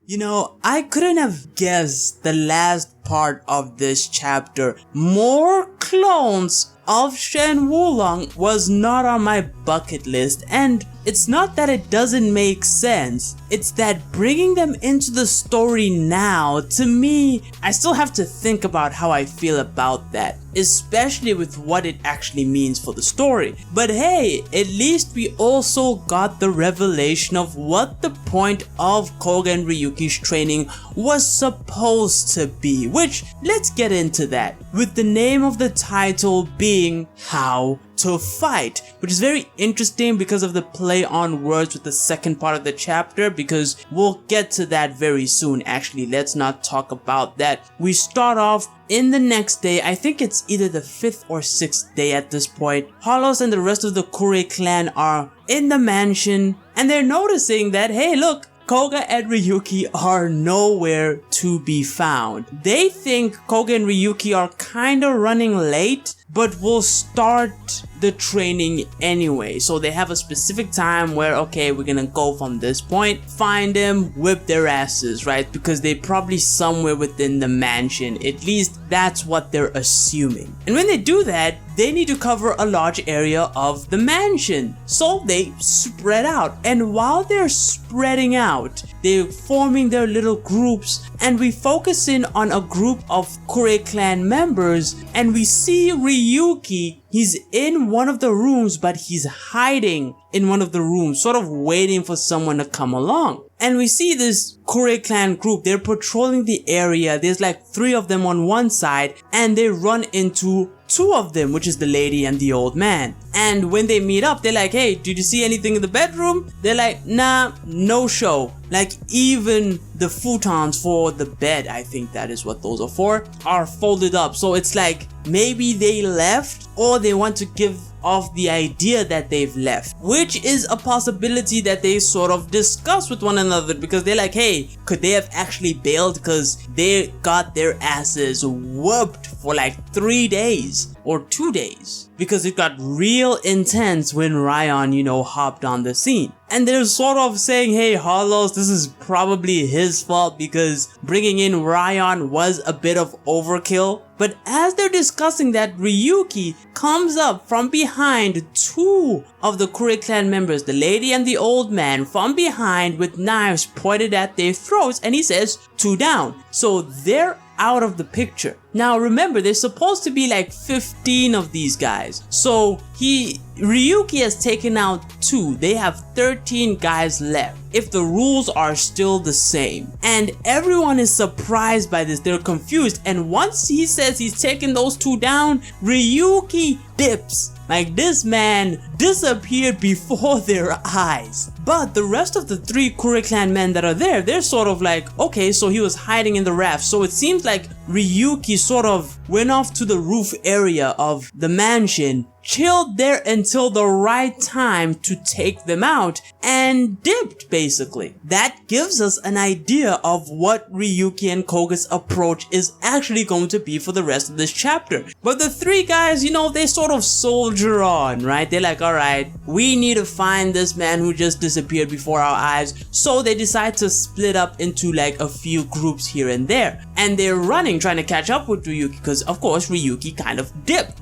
You know, I couldn't have guessed the last part of this chapter. More clones of Shen Wulong was not on my bucket list, and it's not that it doesn't make sense, it's that bringing them into the story now, to me, I still have to think about how I feel about that, especially with what it actually means for the story. But hey, at least we also got the revelation of what the point of Koga and Ryuki's training was supposed to be, which, let's get into that, with the name of the title being How to Fight, which is very interesting because of the play on words with the second part of the chapter, because we'll get to that very soon. Actually, let's not talk about that. We start off in the next day. I think it's either the 5th or 6th day at this point. Hollows and the rest of the Kure clan are in the mansion, and they're noticing that, hey look, Koga and Ryuki are nowhere to be found. They think Koga and Ryuki are kinda running late, but will start the training anyway. So they have a specific time where, okay, we're gonna go from this point, find them, whip their asses, right? Because they're probably somewhere within the mansion. At least that's what they're assuming. And when they do that, they need to cover a large area of the mansion. So they spread out. And while they're spreading out, they're forming their little groups, and we focus in on a group of Kure clan members, and we see Ryuki. He's in one of the rooms, but he's hiding in one of the rooms, sort of waiting for someone to come along. And we see this Kure clan group, they're patrolling the area. There's like 3 of them on one side, and they run into 2 of them, which is the lady and the old man. And when they meet up, they're like, hey, did you see anything in the bedroom? They're like, nah, no show. Like, even the futons for the bed, I think that is what those are for, are folded up. So it's like, maybe they left, or they want to give off the idea that they've left, which is a possibility that they sort of discuss with one another, because they're like, hey, could they have actually bailed because they got their asses whooped for like 3 days or 2 days, because it got real intense when Ryan, you know, hopped on the scene. And they're sort of saying, hey, Hollows, this is probably his fault because bringing in Ryan was a bit of overkill. But as they're discussing that, Ryuki comes up from behind 2 of the Kure clan members, the lady and the old man, from behind with knives pointed at their throats, and he says, 2 down. So they're out of the picture. Now remember, there's supposed to be like 15 of these guys. So Ryuki has taken out 2. They have 13 guys left, if the rules are still the same. And everyone is surprised by this. They're confused. And once he says he's taking those 2 down, Ryuki dips. Like, this man disappeared before their eyes. But the rest of the 3 Kure clan men that are there, they're sort of like, okay, so he was hiding in the raft. So it seems like Ryuki sort of went off to the roof area of the mansion, chilled there until the right time to take them out, and dipped, basically. That gives us an idea of what Ryuki and Koga's approach is actually going to be for the rest of this chapter. But the 3 guys, you know, they sort of soldier on, right? They're like, alright, we need to find this man who just disappeared before our eyes. So they decide to split up into like a few groups here and there. And they're running, trying to catch up with Ryuki, because of course Ryuki kind of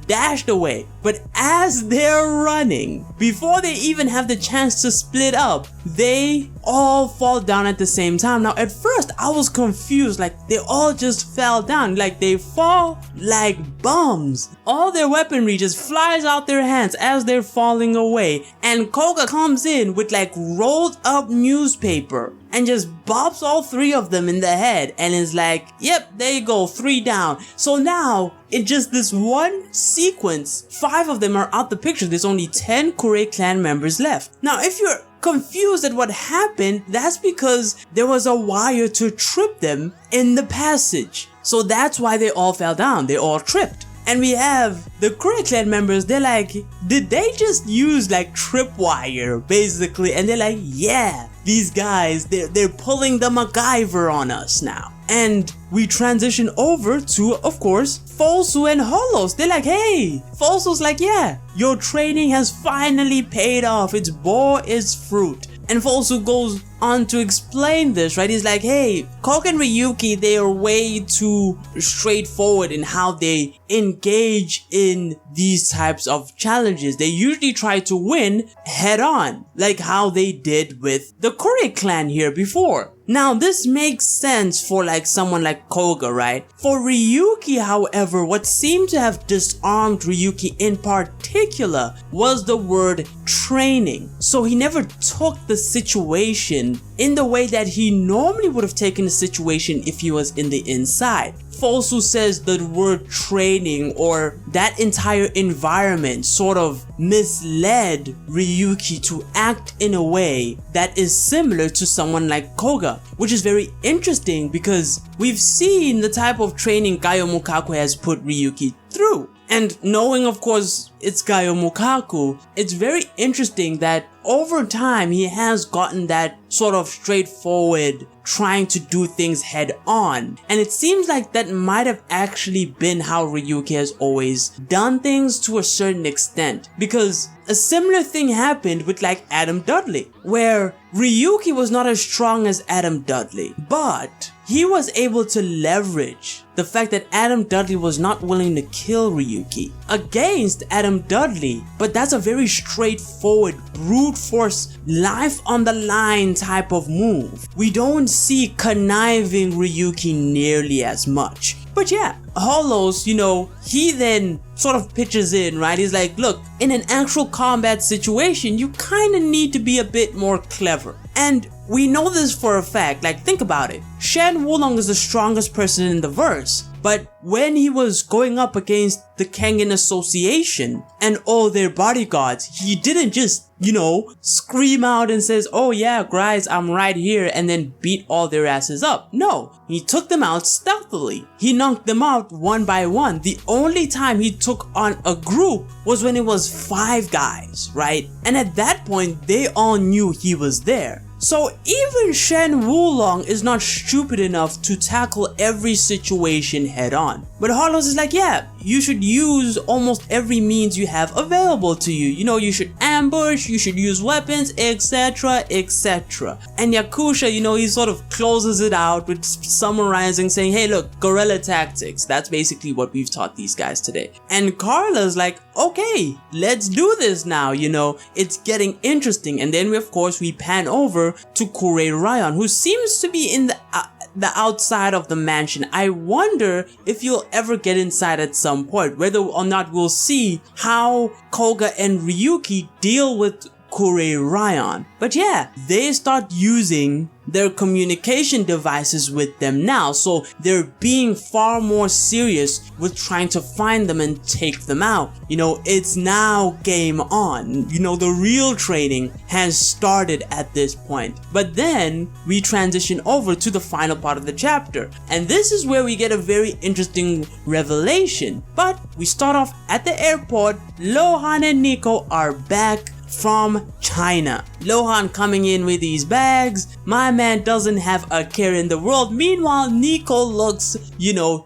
dashed away. But as they're running, before they even have the chance to split up, they all fall down at the same time. Now at first I was confused, like they all just fell down, like they fall like bums. All their weaponry just flies out their hands as they're falling away, and Koga comes in with like rolled up newspaper and just bops all 3 of them in the head and is like, yep, there you go, 3 down. So now, in just this one sequence, 5 of them are out the picture. There's only 10 Kure clan members left. Now, if you're confused at what happened, that's because there was a wire to trip them in the passage. So that's why they all fell down. They all tripped. And we have the Kure clan members, they're like, did they just use like tripwire, basically? And they're like, yeah, these guys, they're pulling the MacGyver on us now. And we transition over to, of course, Fosu and Hollows. They're like, hey, Fosu's like, yeah, your training has finally paid off. Its bore its fruit. And Fosu goes, on to explain this, right? He's like, hey, Koga and Ryuki, they are way too straightforward in how they engage in these types of challenges. They usually try to win head on, like how they did with the Kure clan here before. Now, this makes sense for like someone like Koga, right? For Ryuki, however, what seemed to have disarmed Ryuki in particular was the word training. So he never took the situation in the way that he normally would have taken the situation if he was in the inside. Fosu says the word training or that entire environment sort of misled Ryuki to act in a way that is similar to someone like Koga, which is very interesting because we've seen the type of training Gaio Mukaku has put Ryuki through. And knowing, of course, it's Gaio Mukaku, it's very interesting that over time he has gotten that sort of straightforward trying to do things head on. And it seems like that might have actually been how Ryuki has always done things to a certain extent. Because a similar thing happened with like Adam Dudley, where Ryuki was not as strong as Adam Dudley, but he was able to leverage the fact that Adam Dudley was not willing to kill Ryuki against Adam Dudley. But that's a very straightforward, brute force, life on the line type of move. We don't see conniving Ryuki nearly as much. But yeah, Hollows, he then sort of pitches in, right? He's like, look, in an actual combat situation, you kind of need to be a bit more clever. And we know this for a fact. Like, think about it. Shen Wulong is the strongest person in the verse. But when he was going up against the Kengan Association and all their bodyguards, he didn't just, scream out and says, oh yeah, guys, I'm right here, and then beat all their asses up. No, he took them out stealthily. He knocked them out one by one. The only time he took on a group was when it was 5 guys, right? And at that point, they all knew he was there. So even Shen Wulong is not stupid enough to tackle every situation head on. But Hollows is like, yeah, you should use almost every means you have available to you. You should ambush, you should use weapons, etc, etc. And Yakusha, he sort of closes it out with summarizing, saying, hey look, guerrilla tactics, that's basically what we've taught these guys today. And Carla's like, okay, let's do this now, it's getting interesting. And then we pan over to Kure Ryan, who seems to be in the outside of the mansion. I wonder if you'll ever get inside at some point, whether or not we'll see how Koga and Ryuki deal with Kure Ryan. But yeah, they start using their communication devices with them now, so they're being far more serious with trying to find them and take them out. It's now game on. The real training has started at this point. But then we transition over to the final part of the chapter, and this is where we get a very interesting revelation. But we start off at the airport. Luohan and Niko are back from China. Luohan coming in with these bags. My man doesn't have a care in the world. Meanwhile, Niko looks,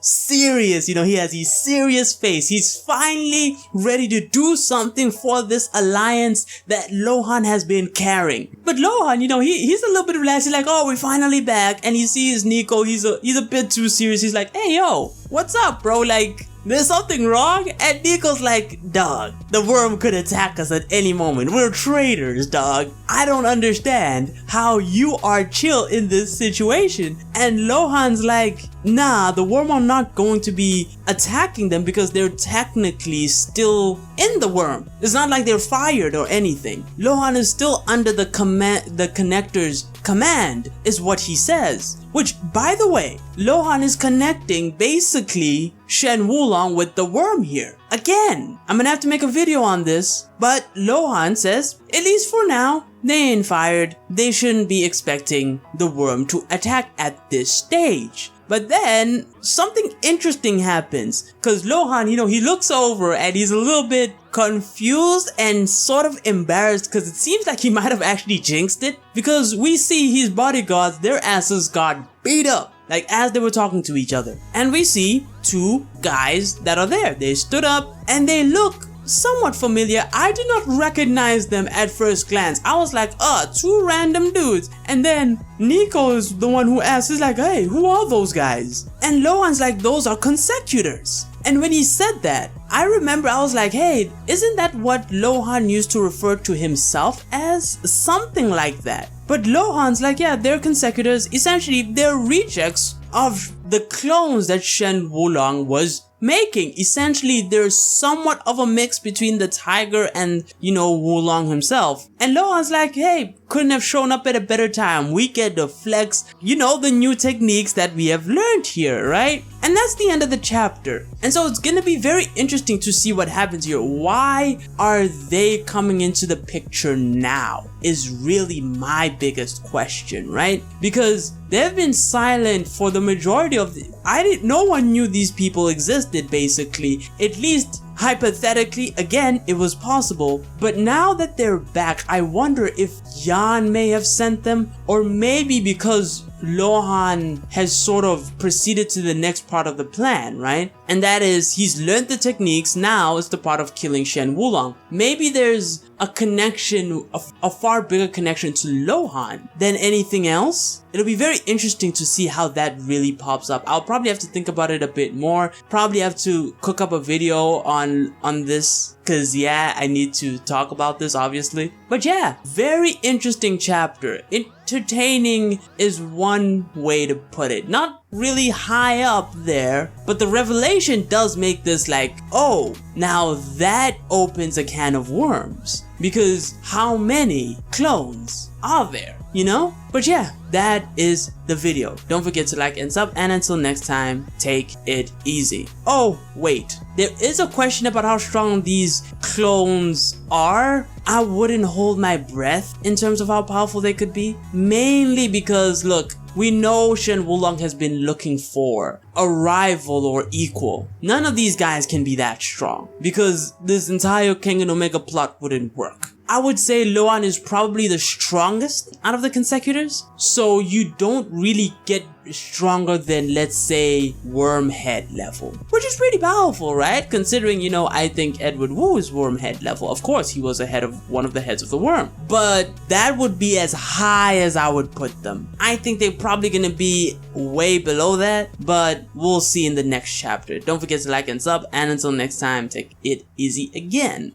serious. He has his serious face. He's finally ready to do something for this alliance that Luohan has been carrying. But Luohan, he's a little bit relaxed. He's like, oh, we're finally back. And he sees Niko. He's a bit too serious. He's like, hey, yo, what's up, bro? Like, there's something wrong? And Niko's like, dog, the worm could attack us at any moment. We're traitors, dog. I don't understand how you are chill in this situation. And Luohan's like, nah, the worm are not going to be attacking them because they're technically still in the worm. It's not like they're fired or anything. Luohan is still under the connector's command, is what he says. Which, by the way, Luohan is connecting basically Shen Wulong with the worm here. Again, I'm gonna have to make a video on this, but Luohan says, at least for now, they ain't fired. They shouldn't be expecting the worm to attack at this stage. But then something interesting happens, because Luohan, he looks over and he's a little bit confused and sort of embarrassed, because it seems like he might have actually jinxed it, because we see his bodyguards, their asses got beat up, like as they were talking to each other. And we see 2 guys that are there. They stood up and they look somewhat familiar. I did not recognize them at first glance. I was like, two random dudes. And then Niko is the one who asks, he's like, hey, who are those guys? And Luohan's like, those are consecutors. And when he said that, I remember I was like, hey, isn't that what Luohan used to refer to himself as? Something like that. But Luohan's like, yeah, they're consecutors. Essentially, they're rejects of the clones that Shen Wulong was making. Essentially, there's somewhat of a mix between the tiger and, Wulong himself. And Luohan's like, hey, couldn't have shown up at a better time. We get to flex, the new techniques that we have learned here, right? And that's the end of the chapter. And so it's gonna be very interesting to see what happens here. Why are they coming into the picture now is really my biggest question, right? Because they've been silent for the majority of no one knew these people existed, basically. At least hypothetically, again, it was possible. But now that they're back, I wonder if Yan may have sent them, or maybe because Luohan has sort of proceeded to the next part of the plan, right? And that is, he's learned the techniques, now it's the part of killing Shen Wulong. Maybe there's a connection, a far bigger connection to Luohan than anything else. It'll be very interesting to see how that really pops up. I'll probably have to think about it a bit more. Probably have to cook up a video on this, cause yeah, I need to talk about this obviously. But yeah, very interesting chapter. Entertaining is one way to put it. Not really high up there, but the revelation does make this like, oh, now that opens a can of worms. Because how many clones are there, But yeah, that is the video. Don't forget to like and sub, and until next time, take it easy. Oh, wait. There is a question about how strong these clones are. I wouldn't hold my breath in terms of how powerful they could be. Mainly because, look, we know Shen Wulong has been looking for a rival or equal. None of these guys can be that strong, because this entire Kengan Omega plot wouldn't work. I would say Luohan is probably the strongest out of the consecutors, so you don't really get stronger than, let's say, Wormhead level, which is pretty powerful, right? Considering, I think Edward Wu is Wormhead level. Of course, he was ahead of one of the heads of the worm, but that would be as high as I would put them. I think they're probably gonna be way below that, but we'll see in the next chapter. Don't forget to like and sub, and until next time, take it easy again.